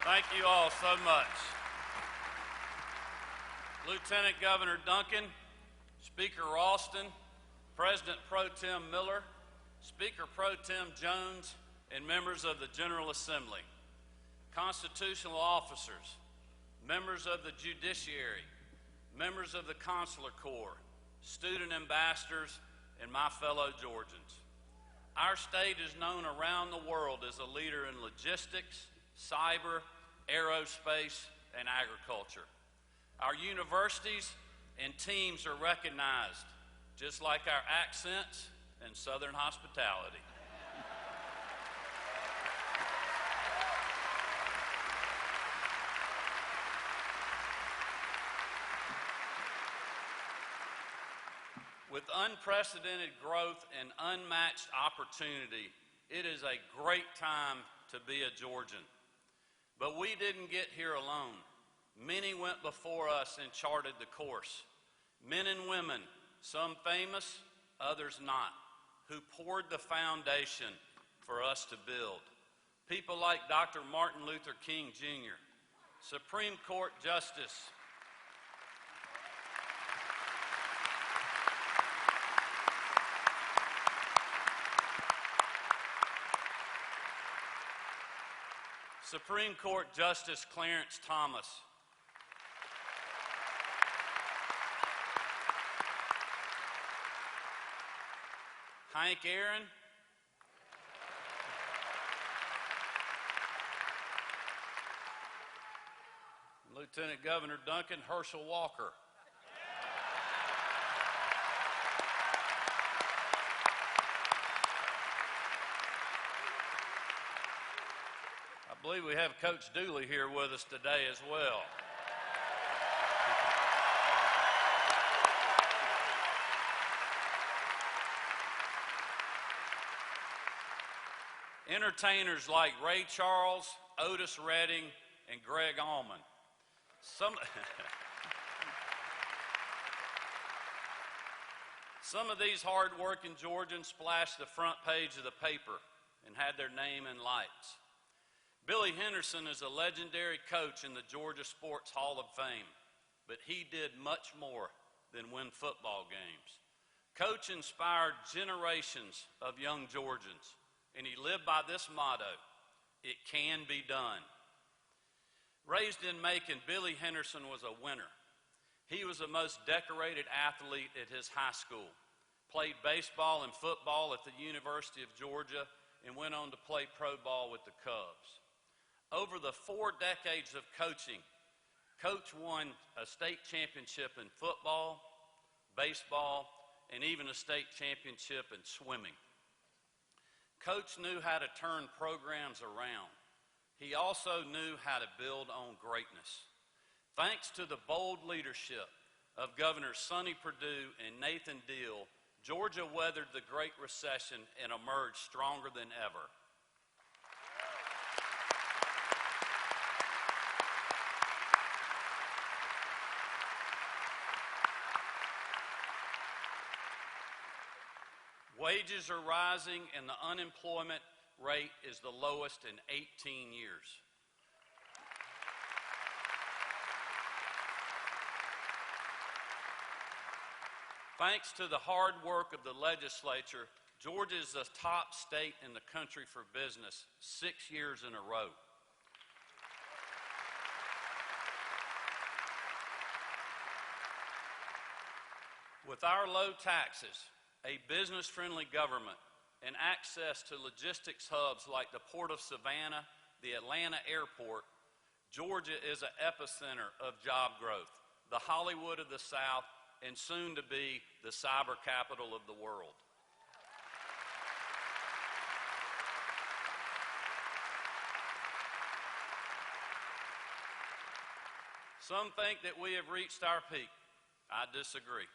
Thank you all so much. Lieutenant Governor Duncan, Speaker Ralston, President Pro Tem Miller, Speaker Pro Tem Jones, and members of the General Assembly, constitutional officers, members of the judiciary, members of the Consular Corps, student ambassadors, and my fellow Georgians. Our state is known around the world as a leader in logistics, cyber, aerospace, and agriculture. Our universities and teams are recognized, just like our accents and Southern hospitality. With unprecedented growth and unmatched opportunity, it is a great time to be a Georgian. But we didn't get here alone. Many went before us and charted the course. Men and women, some famous, others not, who poured the foundation for us to build. People like Dr. Martin Luther King Jr., Supreme Court Justice Supreme Court Justice Clarence Thomas, Hank Aaron, Lieutenant Governor Duncan Herschel Walker. I believe we have Coach Dooley here with us today as well. Entertainers like Ray Charles, Otis Redding, and Greg Allman. Some of these hard-working Georgians splashed the front page of the paper and had their name in lights. Billy Henderson is a legendary coach in the Georgia Sports Hall of Fame, but he did much more than win football games. Coach inspired generations of young Georgians, and he lived by this motto: it can be done. Raised in Macon, Billy Henderson was a winner. He was the most decorated athlete at his high school, played baseball and football at the University of Georgia, and went on to play pro ball with the Cubs. Over the 4 decades of coaching, Coach won a state championship in football, baseball, and even a state championship in swimming. Coach knew how to turn programs around. He also knew how to build on greatness. Thanks to the bold leadership of Governors Sonny Perdue and Nathan Deal, Georgia weathered the Great Recession and emerged stronger than ever. Wages are rising and the unemployment rate is the lowest in 18 years. Thanks to the hard work of the legislature, Georgia is the top state in the country for business 6 years in a row. With our low taxes, a business-friendly government, and access to logistics hubs like the Port of Savannah, the Atlanta Airport, Georgia is an epicenter of job growth, the Hollywood of the South, and soon to be the cyber capital of the world. Some think that we have reached our peak. I disagree.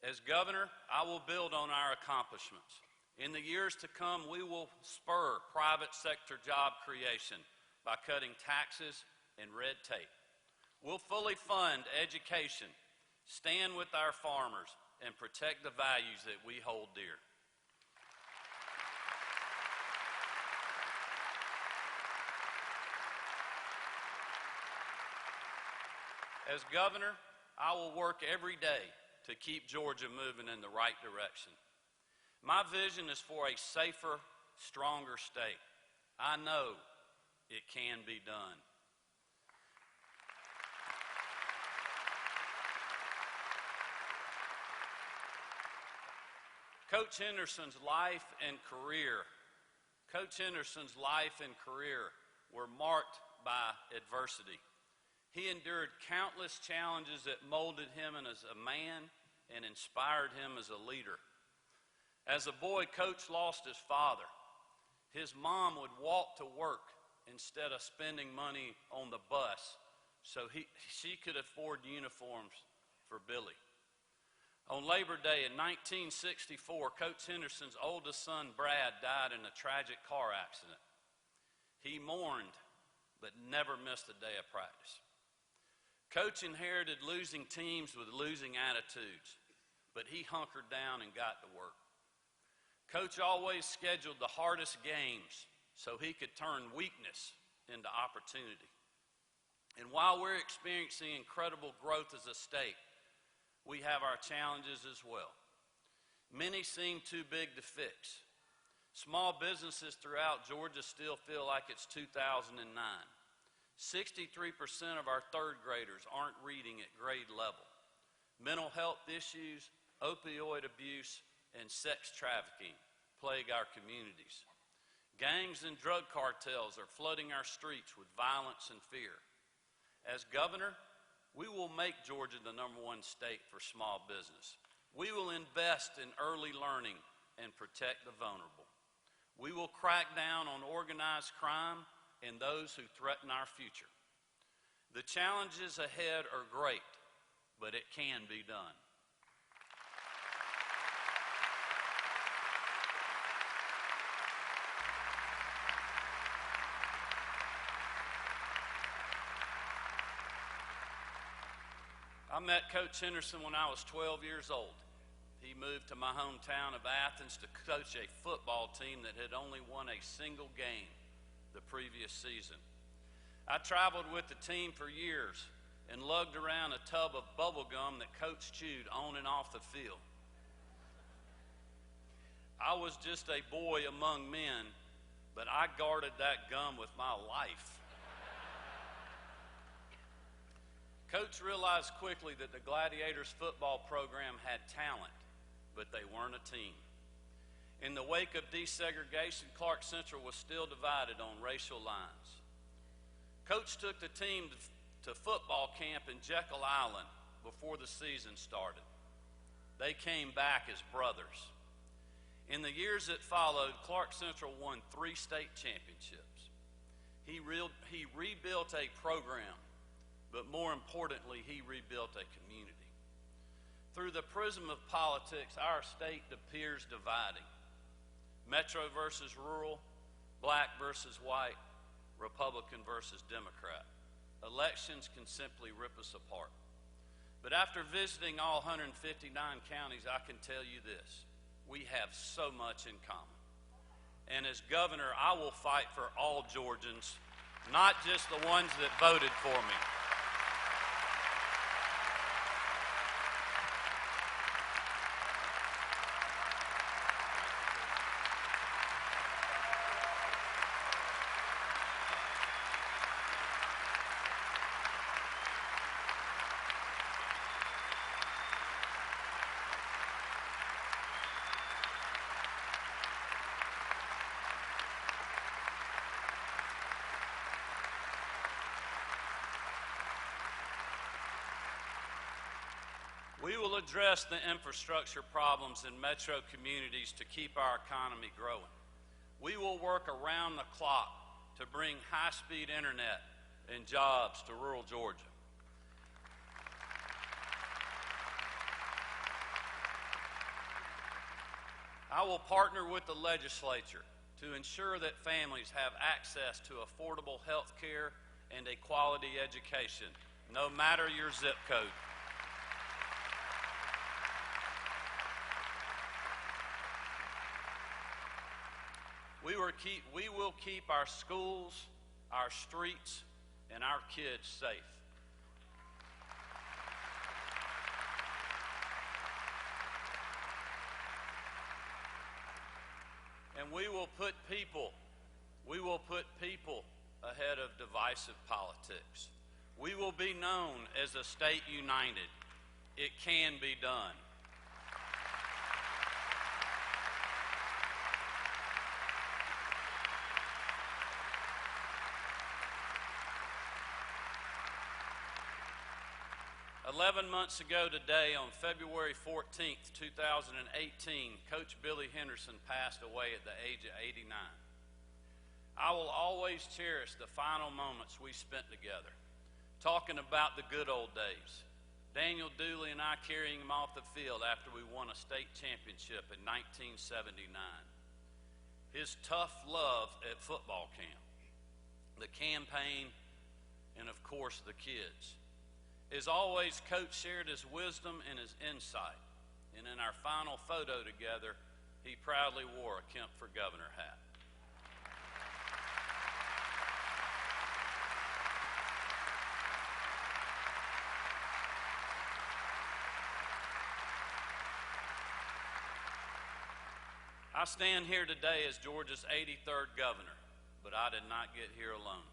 As governor, I will build on our accomplishments. In the years to come, we will spur private sector job creation by cutting taxes and red tape. We'll fully fund education, stand with our farmers, and protect the values that we hold dear. As governor, I will work every day to keep Georgia moving in the right direction. My vision is for a safer, stronger state. I know it can be done. Coach Henderson's life and career were marked by adversity. He endured countless challenges that molded him as a man and inspired him as a leader. As a boy, Coach lost his father. His mom would walk to work instead of spending money on the bus so she could afford uniforms for Billy. On Labor Day in 1964, Coach Henderson's oldest son, Brad, died in a tragic car accident. He mourned, but never missed a day of practice. Coach inherited losing teams with losing attitudes, but he hunkered down and got to work. Coach always scheduled the hardest games so he could turn weakness into opportunity. And while we're experiencing incredible growth as a state, we have our challenges as well. Many seem too big to fix. Small businesses throughout Georgia still feel like it's 2009. 63% of our third graders aren't reading at grade level. Mental health issues, opioid abuse, and sex trafficking plague our communities. Gangs and drug cartels are flooding our streets with violence and fear. As governor, we will make Georgia the #1 state for small business. We will invest in early learning and protect the vulnerable. We will crack down on organized crime and those who threaten our future. The challenges ahead are great, but it can be done. I met Coach Henderson when I was 12 years old. He moved to my hometown of Athens to coach a football team that had only won a single game the previous season. I traveled with the team for years and lugged around a tub of bubble gum that Coach chewed on and off the field. I was just a boy among men, but I guarded that gum with my life. Coach realized quickly that the Gladiators football program had talent, but they weren't a team. In the wake of desegregation, Clark Central was still divided on racial lines. Coach took the team to football camp in Jekyll Island before the season started. They came back as brothers. In the years that followed, Clark Central won 3 state championships. He rebuilt a program, but more importantly, he rebuilt a community. Through the prism of politics, our state appears dividing. Metro versus rural, black versus white, Republican versus Democrat. Elections can simply rip us apart. But after visiting all 159 counties, I can tell you this: we have so much in common. And as governor, I will fight for all Georgians, not just the ones that voted for me. We will address the infrastructure problems in metro communities to keep our economy growing. We will work around the clock to bring high-speed internet and jobs to rural Georgia. I will partner with the legislature to ensure that families have access to affordable health care and a quality education, no matter your zip code. We will keep our schools, our streets, and our kids safe. And we will put people ahead of divisive politics. We will be known as a state united. It can be done. "11 months ago today, on February 14th, 2018, Coach Billy Henderson passed away at the age of 89. I will always cherish the final moments we spent together, talking about the good old days. Daniel Dooley and I carrying him off the field after we won a state championship in 1979. His tough love at football camp, the campaign, and of course the kids. As always, Coach shared his wisdom and his insight, and in our final photo together, he proudly wore a Kemp for Governor hat. I stand here today as Georgia's 83rd governor, but I did not get here alone.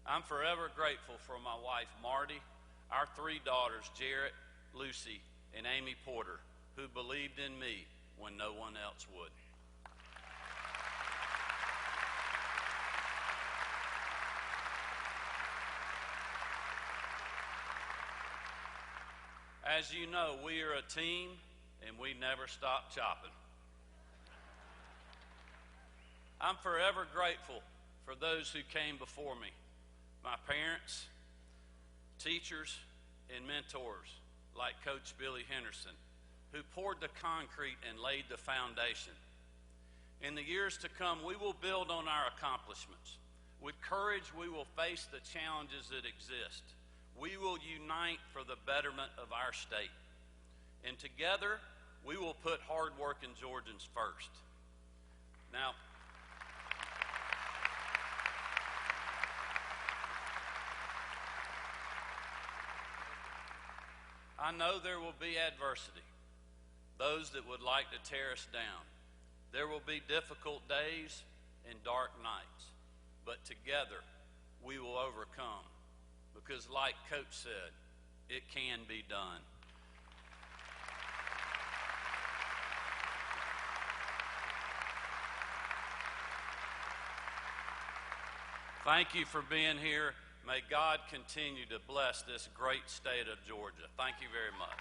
I'm forever grateful for my wife, Marty, our 3 daughters, Jarrett, Lucy, and Amy Porter, who believed in me when no one else would. As you know, we are a team, and we never stop chopping. I'm forever grateful for those who came before me, my parents, teachers, and mentors like Coach Billy Henderson, who poured the concrete and laid the foundation. In the years to come, we will build on our accomplishments. With courage, we will face the challenges that exist. We will unite for the betterment of our state. And together, we will put hard-working Georgians first. Now, I know there will be adversity, those that would like to tear us down. There will be difficult days and dark nights, but together we will overcome, because like Coach said, it can be done. Thank you for being here. May God continue to bless this great state of Georgia. Thank you very much.